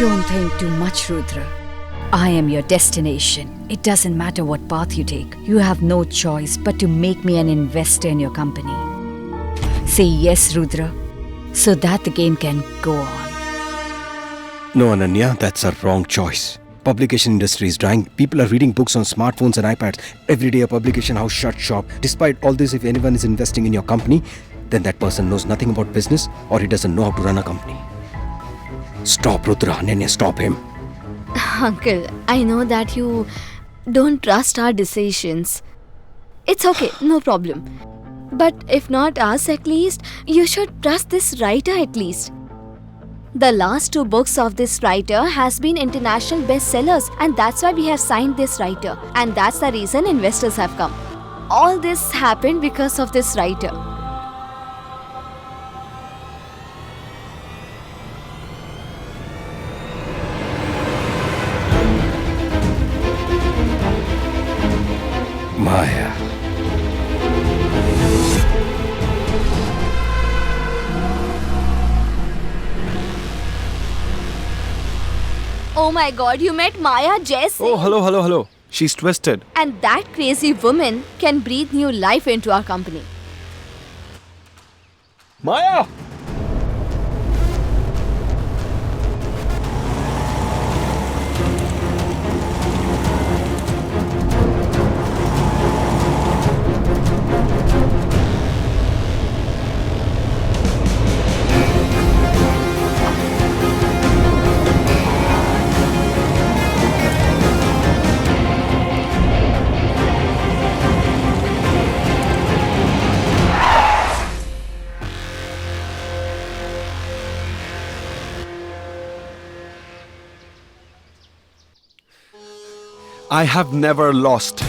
Don't think too much, Rudra. I am your destination. It doesn't matter what path you take. You have no choice but to make me an investor in your company. Say yes, Rudra, so that the game can go on. No, Ananya, that's a wrong choice. Publication industry is dying. People are reading books on smartphones and iPads. Every day a publication house shuts shop. Despite all this, if anyone is investing in your company, then that person knows nothing about business or he doesn't know how to run a company. Stop, Rudra. Ananya, stop him. Uncle, I know that you don't trust our decisions. It's okay, no problem. But if not us at least, you should trust this writer at least. The last 2 books of this writer has been international bestsellers, and that's why we have signed this writer. And that's the reason investors have come. All this happened because of this writer. Maya. Oh my god, you met Maya Jesse? Oh, hello. She's twisted. And that crazy woman can breathe new life into our company. Maya! I have never lost.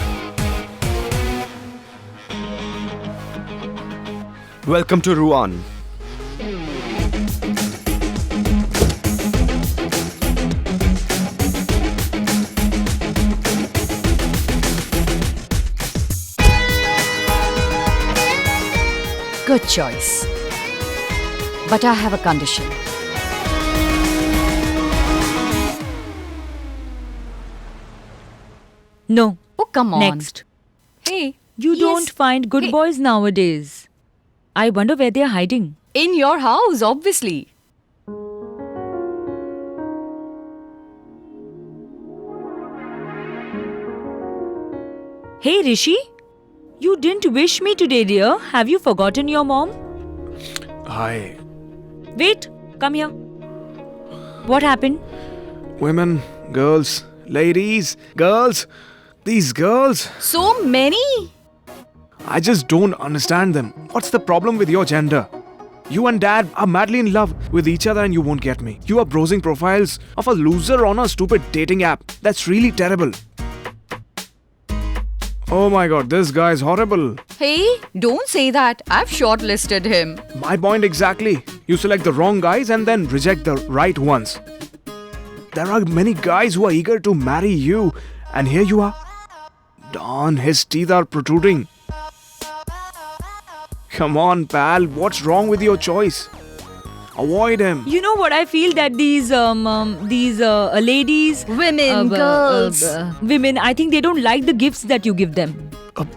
Welcome to Rouen. Good choice. But I have a condition. No. Oh, come on. Next. Hey, You yes. don't find good Hey. boys nowadays. I wonder where they're hiding. In your house, obviously. Hey Rishi, you didn't wish me today, dear. Have you forgotten your mom? Hi. Wait, come here. What happened? Women, girls, ladies, girls. These girls. So many? I just don't understand them. What's the problem with your gender? You and dad are madly in love with each other and you won't get me. You are browsing profiles of a loser on a stupid dating app. That's really terrible. Oh my god, this guy is horrible. Hey, don't say that. I've shortlisted him. My point exactly. You select the wrong guys and then reject the right ones. There are many guys who are eager to marry you, and here you are. Darn, his teeth are protruding. Come on, pal, what's wrong with your choice? Avoid him. You know what I feel that these ladies, Women, girls. women, I think they don't like the gifts that you give them.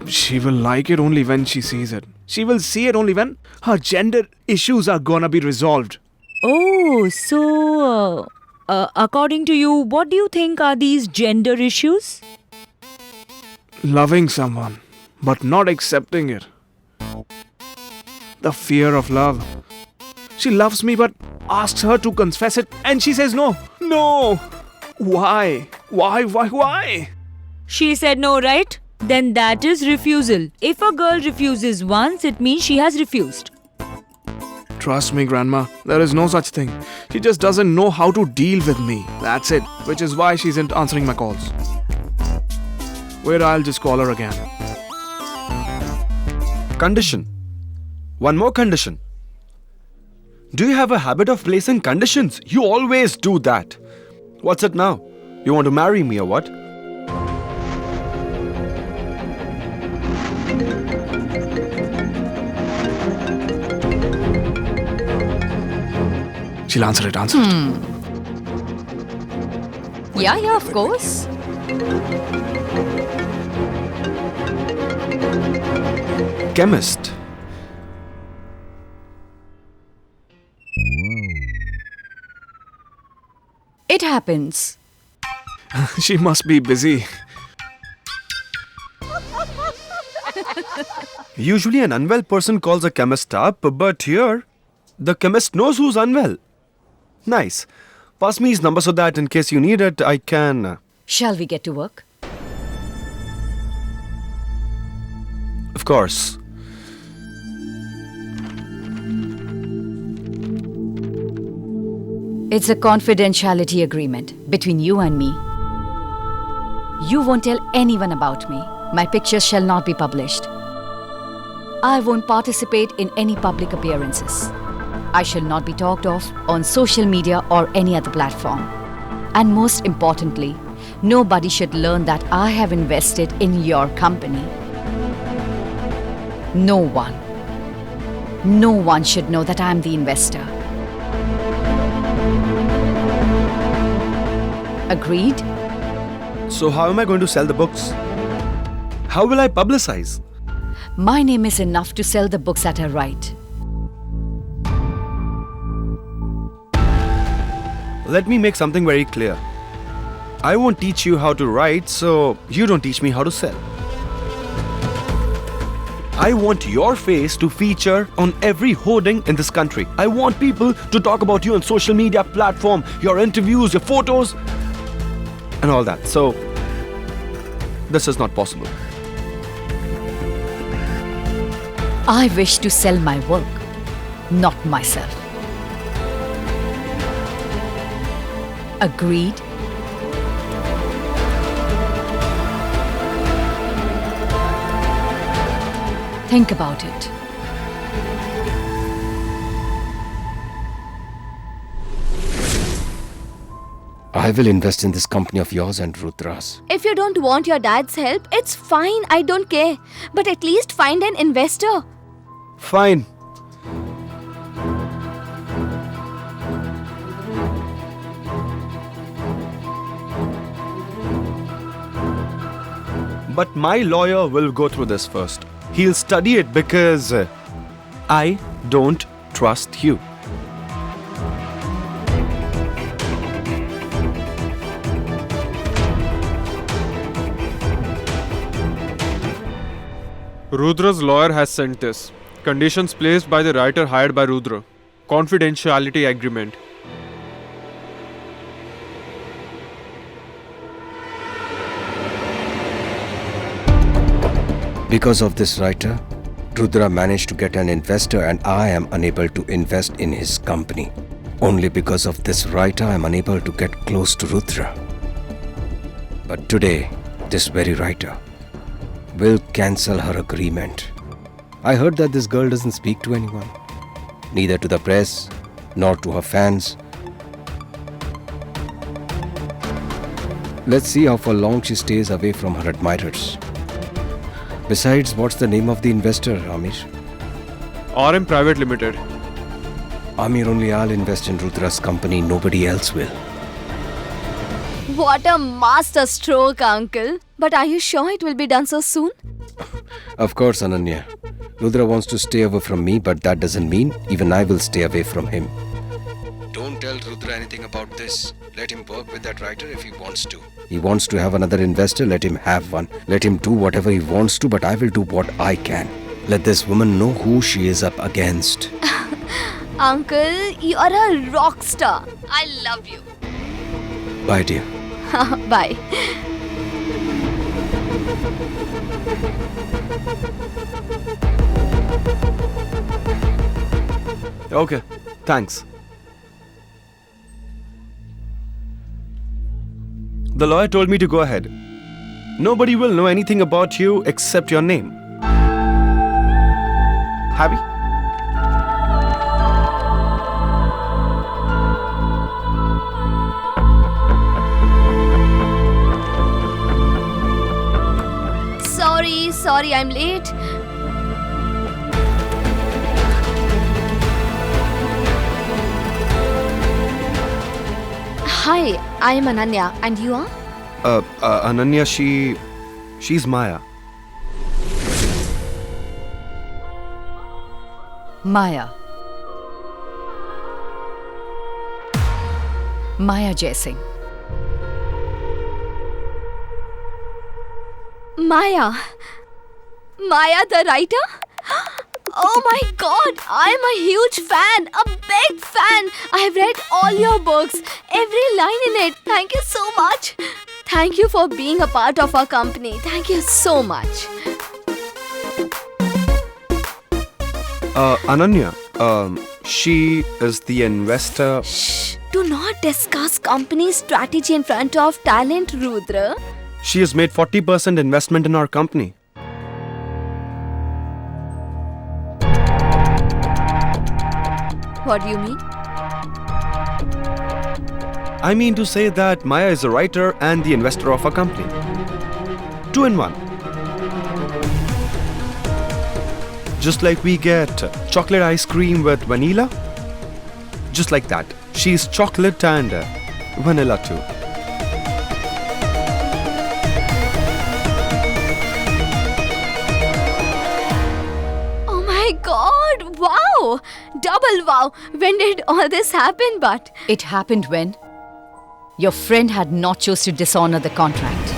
She will like it only when she sees it. She will see it only when her gender issues are gonna be resolved. Oh, so according to you, what do you think are these gender issues? Loving someone, but not accepting it. The fear of love. She loves me but asks her to confess it and she says no. No! Why? Why? She said no, right? Then that is refusal. If a girl refuses once, it means she has refused. Trust me, Grandma, there is no such thing. She just doesn't know how to deal with me. That's it. Which is why she isn't answering my calls. Wait, I'll just call her again. Condition. One more condition. Do you have a habit of placing conditions? You always do that. What's it now? You want to marry me or what? She'll answer it. Yeah, of course. Chemist. It happens. She must be busy. Usually an unwell person calls a chemist up, but here, the chemist knows who's unwell. Nice. Pass me his number so that in case you need it, I can... Shall we get to work? Of course. It's a confidentiality agreement between you and me. You won't tell anyone about me. My pictures shall not be published. I won't participate in any public appearances. I shall not be talked of on social media or any other platform. And most importantly, nobody should learn that I have invested in your company. No one. No one should know that I am the investor. Agreed? So how am I going to sell the books? How will I publicize? My name is enough to sell the books that I write. Let me make something very clear. I won't teach you how to write, so you don't teach me how to sell. I want your face to feature on every hoarding in this country. I want people to talk about you on social media platform, your interviews, your photos, and all that. So, this is not possible. I wish to sell my work, not myself. Agreed? Think about it. I will invest in this company of yours and Rudra's. If you don't want your dad's help, it's fine. I don't care. But at least find an investor. Fine. But my lawyer will go through this first. He'll study it because I don't trust you. Rudra's lawyer has sent this. Conditions placed by the writer hired by Rudra. Confidentiality agreement. Because of this writer, Rudra managed to get an investor and I am unable to invest in his company. Only because of this writer, I am unable to get close to Rudra. But today, this very writer will cancel her agreement. I heard that this girl doesn't speak to anyone, neither to the press nor to her fans. Let's see how for long she stays away from her admirers. Besides, what's the name of the investor, Amir? RM Private Limited. Amir, only I'll invest in Rudra's company, nobody else will. What a master stroke, uncle. But are you sure it will be done so soon? Of course, Ananya. Rudra wants to stay away from me, but that doesn't mean even I will stay away from him. Don't tell Rudra anything about this. Let him work with that writer if he wants to. He wants to have another investor, let him have one. Let him do whatever he wants to, but I will do what I can. Let this woman know who she is up against. Uncle, you are a rock star. I love you. Bye, dear. Bye. Okay, thanks. The lawyer told me to go ahead. Nobody will know anything about you except your name. Happy? Sorry, I'm late. Hi, I am Ananya, and you are? Ananya, she's Maya. Maya. Maya Jaising. Maya. Maya the writer? Oh my god, I'm a huge fan, a big fan. I've read all your books, every line in it. Thank you so much. Thank you for being a part of our company. Thank you so much. Ananya, she is the investor. Shh, do not discuss company strategy in front of talent, Rudra. She has made 40% investment in our company. What do you mean? I mean to say that Maya is a writer and the investor of our company. 2 in 1. Just like we get chocolate ice cream with vanilla, just like that. She's chocolate and vanilla too. Oh my god, wow! Double wow! When did all this happen, but? It happened when your friend had not chose to dishonor the contract.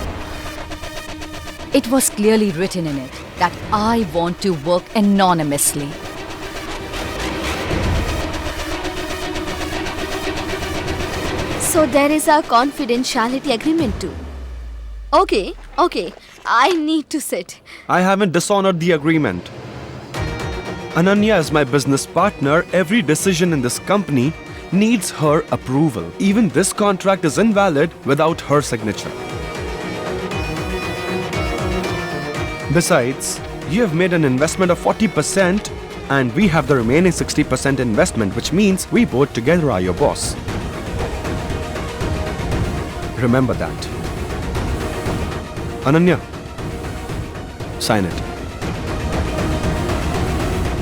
It was clearly written in it that I want to work anonymously. So there is a confidentiality agreement too. Okay, I need to sit. I haven't dishonored the agreement. Ananya is my business partner. Every decision in this company needs her approval. Even this contract is invalid without her signature. Besides, you have made an investment of 40% and we have the remaining 60% investment, which means we both together are your boss. Remember that. Ananya, sign it.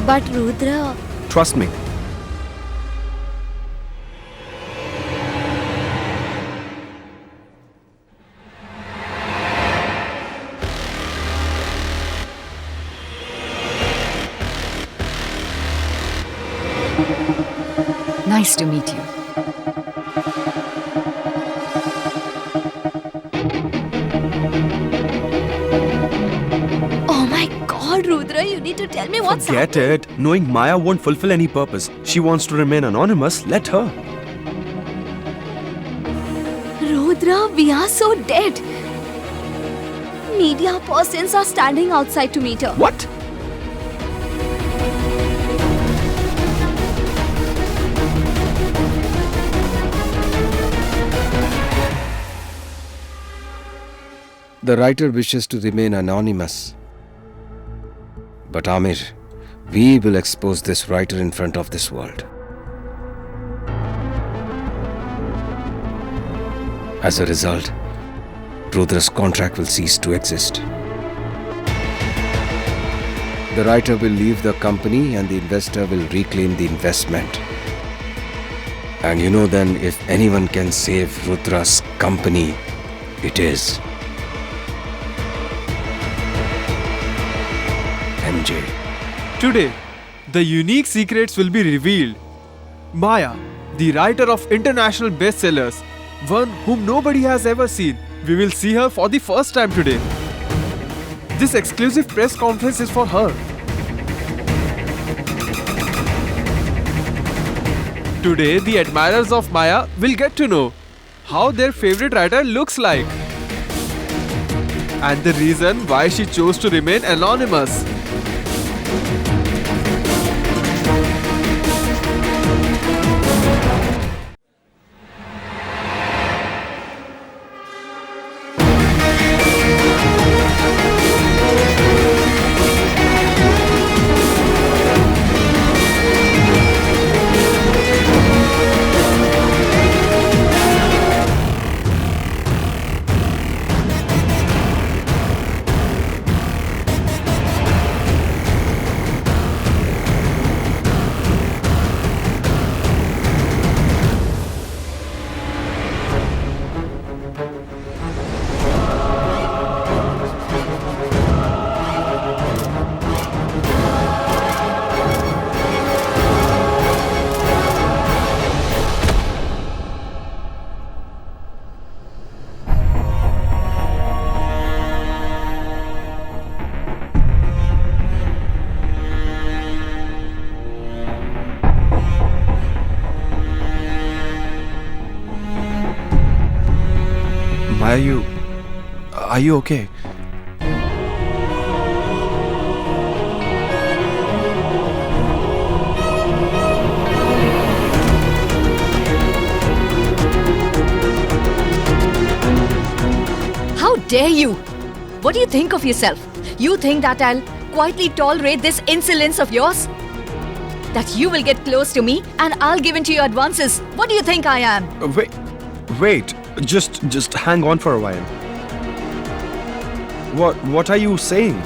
But Rudra, Trust me. Nice to meet you. oh my god, Rudra, you need to tell me what's Forget happening. it. Knowing Maya won't fulfill any purpose. She wants to remain anonymous. Let her. Rudra, we are so dead. Media persons are standing outside to meet her. What? The writer wishes to remain anonymous. But Amir, we will expose this writer in front of this world. As a result, Rudra's contract will cease to exist. The writer will leave the company and the investor will reclaim the investment. And you know then, if anyone can save Rudra's company, it is MJ. Today, the unique secrets will be revealed. Maya, the writer of international bestsellers, one whom nobody has ever seen. We will see her for the first time today. This exclusive press conference is for her. Today, the admirers of Maya will get to know how their favorite writer looks like and the reason why she chose to remain anonymous. Maya, are you okay? How dare you? What do you think of yourself? You think that I'll quietly tolerate this insolence of yours? That you will get close to me and I'll give in to your advances? What do you think I am? Wait. Just hang on for a while. What are you saying?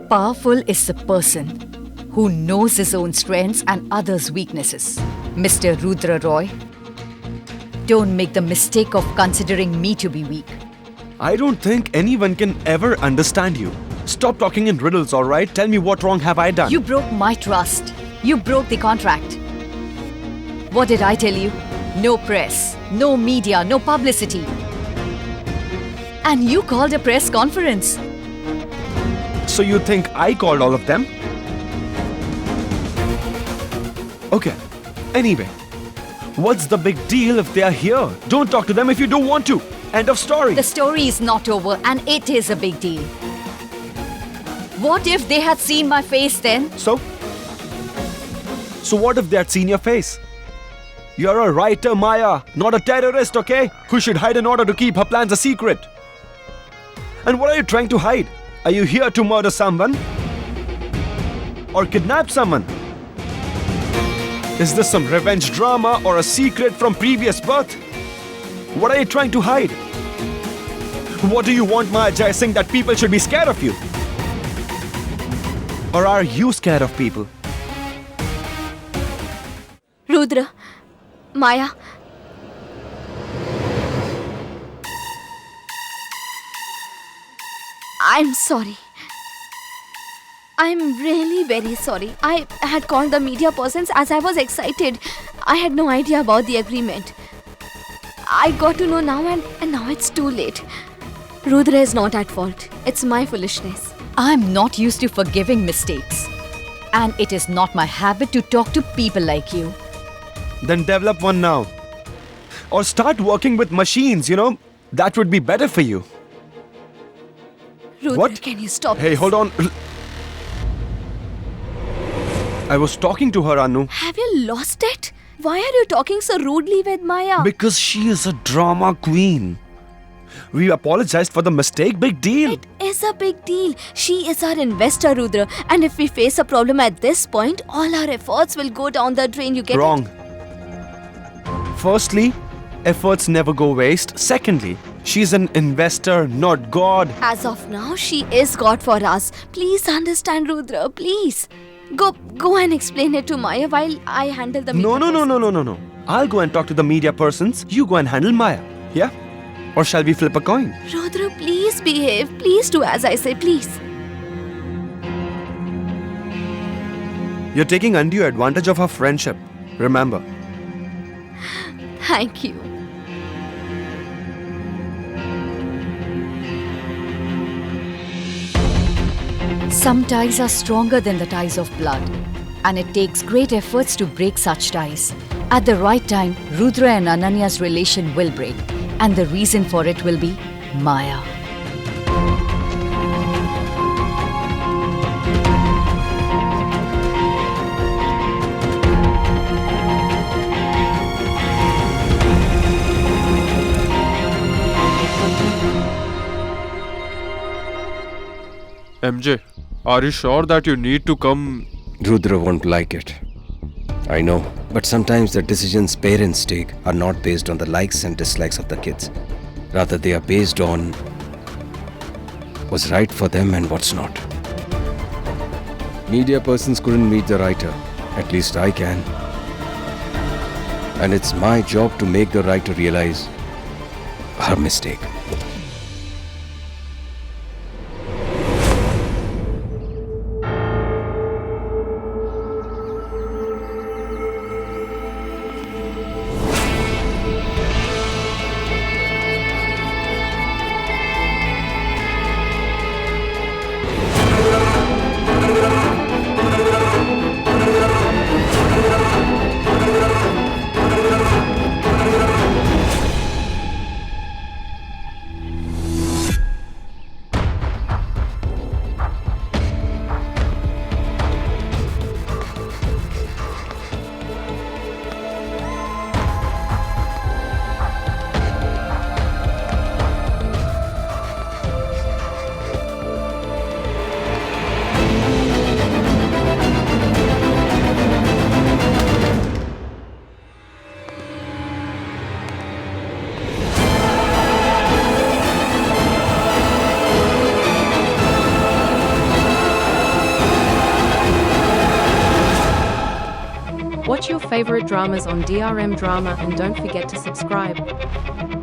Powerful is the person who knows his own strengths and others' weaknesses. Mr. Rudra Roy, don't make the mistake of considering me to be weak. I don't think anyone can ever understand you. Stop talking in riddles, alright? Tell me what wrong have I done? You broke my trust. You broke the contract. What did I tell you? No press, no media, no publicity. And you called a press conference. So you think I called all of them? Okay. Anyway, what's the big deal if they are here? Don't talk to them if you don't want to. End of story. The story is not over and it is a big deal. What if they had seen my face then? So what if they had seen your face? You're a writer, Maya, not a terrorist, okay? Who should hide in order to keep her plans a secret. And what are you trying to hide? Are you here to murder someone? Or kidnap someone? Is this some revenge drama or a secret from previous birth? What are you trying to hide? What do you want, Maya Jai Singh, that people should be scared of you? Or are you scared of people? Rudra, Maya. I'm sorry. I'm really very sorry. I had called the media persons as I was excited. I had no idea about the agreement. I got to know now and now it's too late. Rudra is not at fault. It's my foolishness. I'm not used to forgiving mistakes. And it is not my habit to talk to people like you. Then develop one now. Or start working with machines, That would be better for you. Rudra, What? can you stop Hey, this? hold on. I was talking to her, Anu. Have you lost it? Why are you talking so rudely with Maya? Because she is a drama queen. We apologized for the mistake. Big deal. It is a big deal. She is our investor, Rudra. And if we face a problem at this point, all our efforts will go down the drain. You get Wrong. it? Firstly, efforts never go waste. Secondly, she's an investor, not God. As of now, she is God for us. Please understand, Rudra. Please. Go and explain it to Maya while I handle the media persons. No. I'll go and talk to the media persons. You go and handle Maya. Yeah? Or shall we flip a coin? Rudra, please behave. Please do as I say, please. You're taking undue advantage of our friendship. Remember. Thank you. Some ties are stronger than the ties of blood, and it takes great efforts to break such ties. At the right time, Rudra and Ananya's relation will break, and the reason for it will be Maya. MJ, are you sure that you need to come? Rudra won't like it. I know. But sometimes the decisions parents take are not based on the likes and dislikes of the kids. Rather, they are based on what's right for them and what's not. Media persons couldn't meet the writer. At least I can. And it's my job to make the writer realize her mistake. Watch your favorite dramas on DRM Drama and don't forget to subscribe.